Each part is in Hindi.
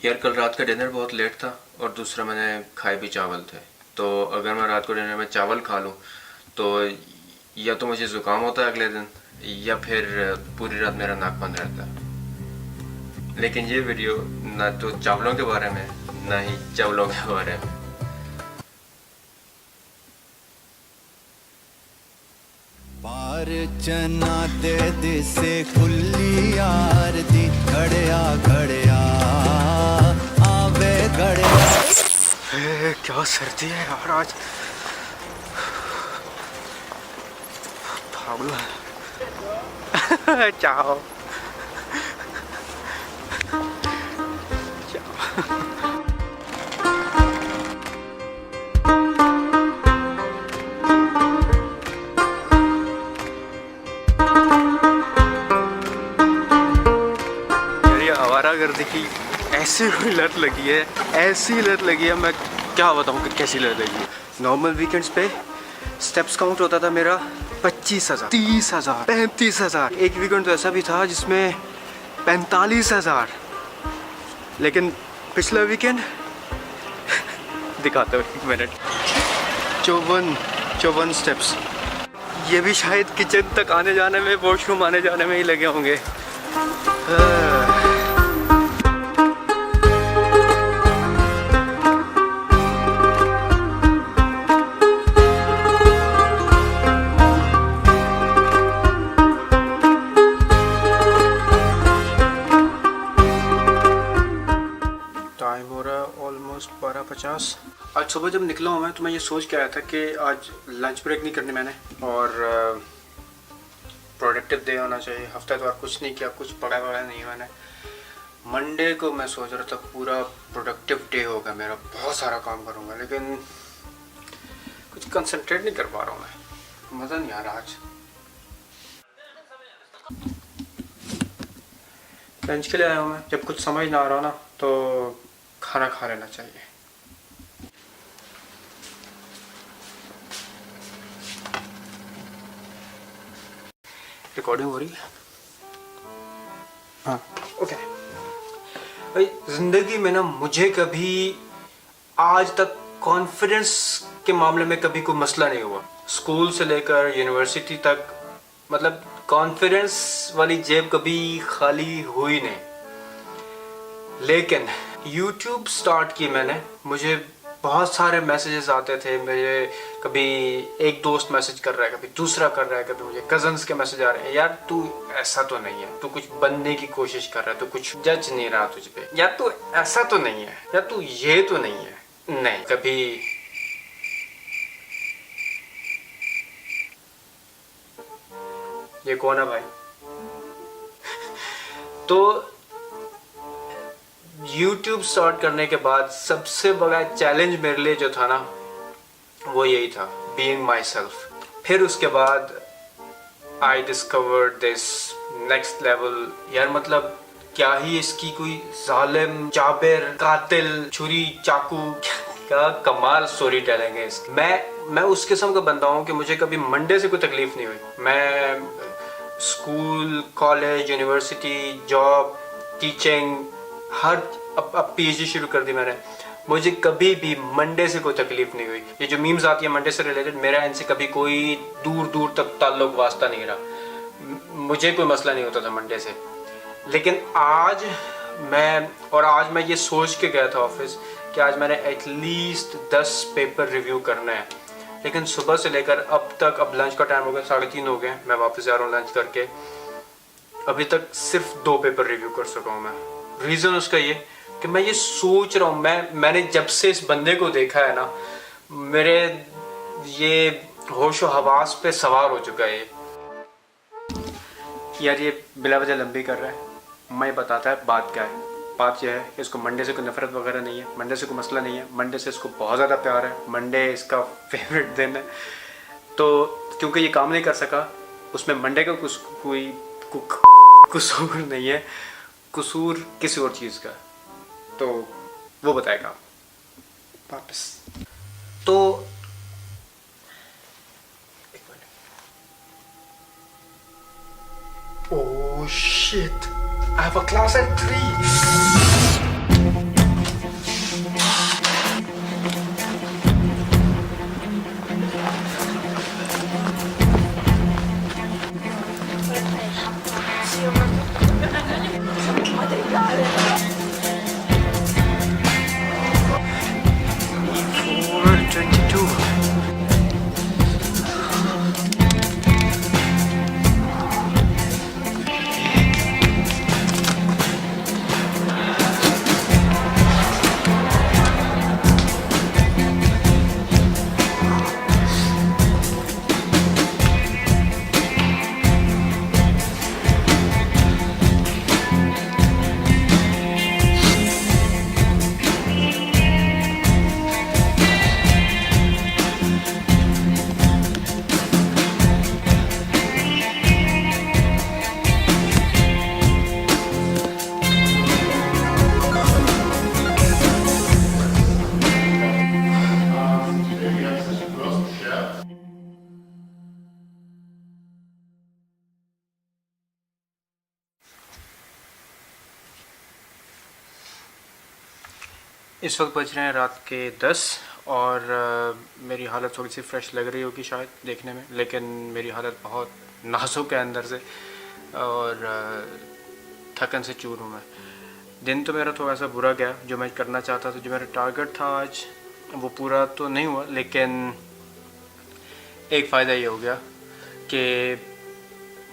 यार कल रात का डिनर बहुत लेट था और दूसरा मैंने खाए भी चावल थे। तो अगर मैं रात को डिनर में चावल खा लूँ तो या तो मुझे ज़ुकाम होता है अगले दिन, या फिर पूरी रात मेरा नाक बंद रहता है। लेकिन ये वीडियो ना तो चावलों के बारे में ना ही चावलों के बारे में। पार चना दे दिसे खुली यार दी घड़िया घड़िया आवे घड़िया। क्या सर्दी है यार आज। पागल चाओ आवारागर्दी की ऐसी कोई लत लगी है, ऐसी लत लगी है, मैं क्या बताऊँ कि कैसी लत लगी है। नॉर्मल वीकेंड्स पे स्टेप्स काउंट होता था मेरा 25,000, 30,000, 35,000। एक वीकेंड तो ऐसा भी था जिसमें 45,000। लेकिन पिछला वीकेंड दिखाता हूँ, 1 मिनट। 54 स्टेप्स। ये भी शायद किचन तक आने जाने में, वॉशरूम आने जाने में ही लगे होंगे। टाइम हो रहा है ऑलमोस्ट 12:50। आज सुबह जब निकला हूँ मैं तो मैं ये सोच के आया था कि आज लंच ब्रेक नहीं करनी मैंने, और प्रोडक्टिव डे होना चाहिए। हफ्ता इतवार कुछ नहीं किया, कुछ पढ़ा नहीं मैंने। मंडे को मैं सोच रहा था पूरा प्रोडक्टिव डे होगा मेरा, बहुत सारा काम करूँगा, लेकिन कुछ कंसंट्रेट नहीं कर पा रहा हूँ मैं। मज़ा नहीं आ रहा आज। लंच के लिए आया हूँ मैं। जब कुछ समझ ना आ रहा हो ना तो खाना खा लेना चाहिए। रिकॉर्डिंग हो रही है? हाँ, ओके। भाई जिंदगी में ना मुझे कभी आज तक कॉन्फिडेंस के मामले में कभी कोई मसला नहीं हुआ। स्कूल से लेकर यूनिवर्सिटी तक, मतलब कॉन्फिडेंस वाली जेब कभी खाली हुई नहीं। लेकिन YouTube स्टार्ट की मैंने, मुझे बहुत सारे मैसेजेस आते थे। मुझे कभी एक दोस्त मैसेज कर रहा है, कभी दूसरा कर रहा है, कभी मुझे कजन्स के मैसेज आ रहे हैं, यार तू ऐसा तो नहीं है, तू कुछ बनने की कोशिश कर रहा है, तू कुछ जज नहीं रहा तुझ पे, या तू ऐसा तो नहीं है, या तू ये तो नहीं है। नहीं, कभी ये कौन है भाई? तो YouTube स्टार्ट करने के बाद सबसे बड़ा चैलेंज मेरे लिए जो था ना वो यही था, बीइंग माई सेल्फ। फिर उसके बाद I discovered this next level. यार मतलब क्या ही इसकी कोई जालिम, जाबिर, कातिल, छुरी, चाकू, क्या कमाल स्टोरी टेलिंग है इसकी। मैं उस किस्म का बंदा हूँ कि मुझे कभी मंडे से कोई तकलीफ नहीं हुई। मैं school, college, university, job, teaching, हर अब PhD शुरू कर दी मैंने। मुझे कभी भी मंडे से कोई तकलीफ नहीं हुई। ये जो मीम्स आती है मंडे से रिलेटेड, मेरा इनसे कभी कोई दूर दूर तक ताल्लुक वास्ता नहीं रहा। मुझे कोई मसला नहीं होता था मंडे से। लेकिन आज मैं ये सोच के गया था ऑफिस कि आज मैंने एटलीस्ट 10 पेपर रिव्यू करना है। लेकिन सुबह से लेकर अब तक, अब लंच का टाइम हो गया, 3:30 हो गए, मैं वापस जा रहा हूँ लंच करके, अभी तक सिर्फ 2 पेपर रिव्यू कर सका हूँ मैं। रीज़न उसका ये कि मैं ये सोच रहा हूँ, मैंने जब से इस बंदे को देखा है ना, मेरे ये होशो हवास पे सवार हो चुका है। यार ये बिला वजह लंबी कर रहा है। मैं बताता है बात क्या है। बात यह है, इसको मंडे से कोई नफरत वगैरह नहीं है, मंडे से कोई मसला नहीं है, मंडे से इसको बहुत ज़्यादा प्यार है, मंडे इसका फेवरेट दिन है। तो क्योंकि ये काम नहीं कर सका, उसमें मंडे का कोई कसूर नहीं है, कसूर किसी और चीज़ का, तो वो बताएगा वापस। तो एक minute. Oh shit, I have a class at 3। इस वक्त बज रहे हैं रात के 10 और मेरी हालत थोड़ी सी फ्रेश लग रही होगी शायद देखने में, लेकिन मेरी हालत बहुत नाजुक है अंदर से और थकन से चूर हूँ मैं। दिन तो मेरा थोड़ा सा बुरा गया, जो मैं करना चाहता था, जो मेरा टारगेट था आज वो पूरा तो नहीं हुआ, लेकिन एक फ़ायदा ये हो गया कि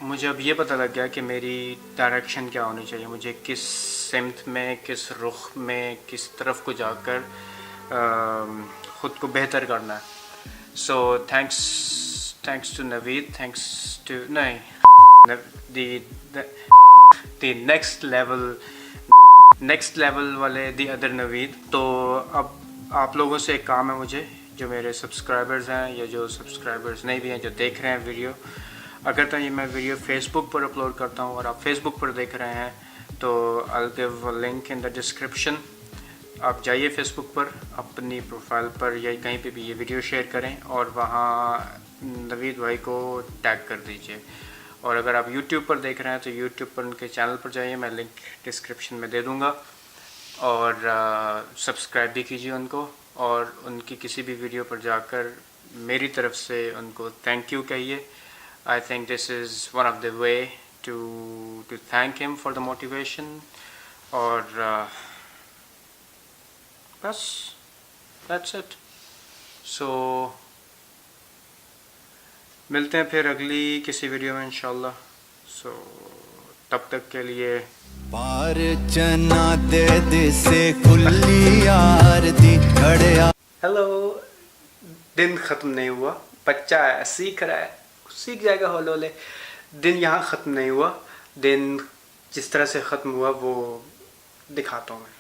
मुझे अब ये पता लग गया कि मेरी डायरेक्शन क्या होनी चाहिए, मुझे किस सिमत में, किस रुख में, किस तरफ को जाकर ख़ुद को बेहतर करना है। So thanks to Naveed, thanks to नहीं द नेक्स्ट लेवल वाले दी अदर नवीद। तो अब आप लोगों से एक काम है मुझे, जो मेरे सब्सक्राइबर्स हैं या जो सब्सक्राइबर्स नहीं भी हैं, जो देख रहे हैं वीडियो, अगर तो ये मैं वीडियो फेसबुक पर अपलोड करता हूँ और आप फेसबुक पर देख रहे हैं तो I'll give a link in the description। आप जाइए फेसबुक पर, अपनी प्रोफाइल पर या कहीं पे भी ये वीडियो शेयर करें और वहाँ नवीद भाई को टैग कर दीजिए। और अगर आप यूट्यूब पर देख रहे हैं तो यूट्यूब पर उनके चैनल पर जाइए, मैं लिंक डिस्क्रिप्शन में दे दूँगा। और सब्सक्राइब भी कीजिए उनको, और उनकी किसी भी वीडियो पर जाकर मेरी तरफ से उनको थैंक यू कहिए। I think this is one of the way to thank him for the motivation। और बस that's it। So मिलते हैं फिर अगली किसी वीडियो में इंशाल्लाह। So तब तक के लिए पार चना दे दिसे खुली यार दी खड़िया। हेलो, दिन ख़त्म नहीं हुआ, बच्चा है सीख रहा है, सीख जाएगा हौले हौले। दिन यहाँ ख़त्म नहीं हुआ, दिन जिस तरह से ख़त्म हुआ वो दिखाता हूँ मैं।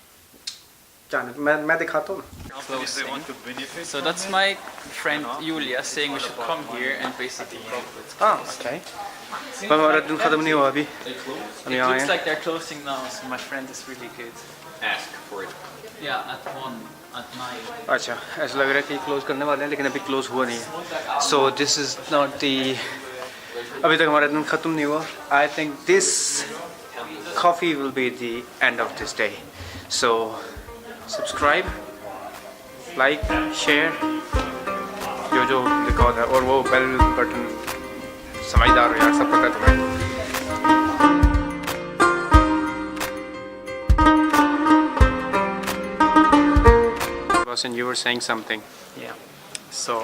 जाने मैं दिखाता हूँ ना। So that's my friend Julia saying we should come here and basically हाँ okay। पर हमारा दिन ख़त्म नहीं हुआ अभी, हम It यहाँ looks हैं। like they're closing now, so my friend is really good. Ask for it. Yeah, at 1 at 9. अच्छा, ऐसा लग रहा है कि क्लोज़ करने वाले हैं लेकिन अभी क्लोज़ हुआ नहीं है। So this is not the, अभी तक हमारा दिन ख़त्म नहीं हुआ। I think this coffee will be the end of this day. So subscribe, like, share, जो जो लिखा होता है, और वो बेल बटन, समझदार हो यार, सब पता है तुम्हें। And you were saying something। Yeah. So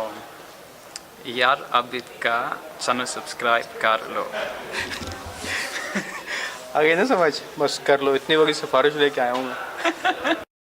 यार अभी का चैनल सब्सक्राइब कर लो। आ गई ना समझ, बस कर लो, इतनी बड़ी सिफारिश लेके आया हूँ मैं।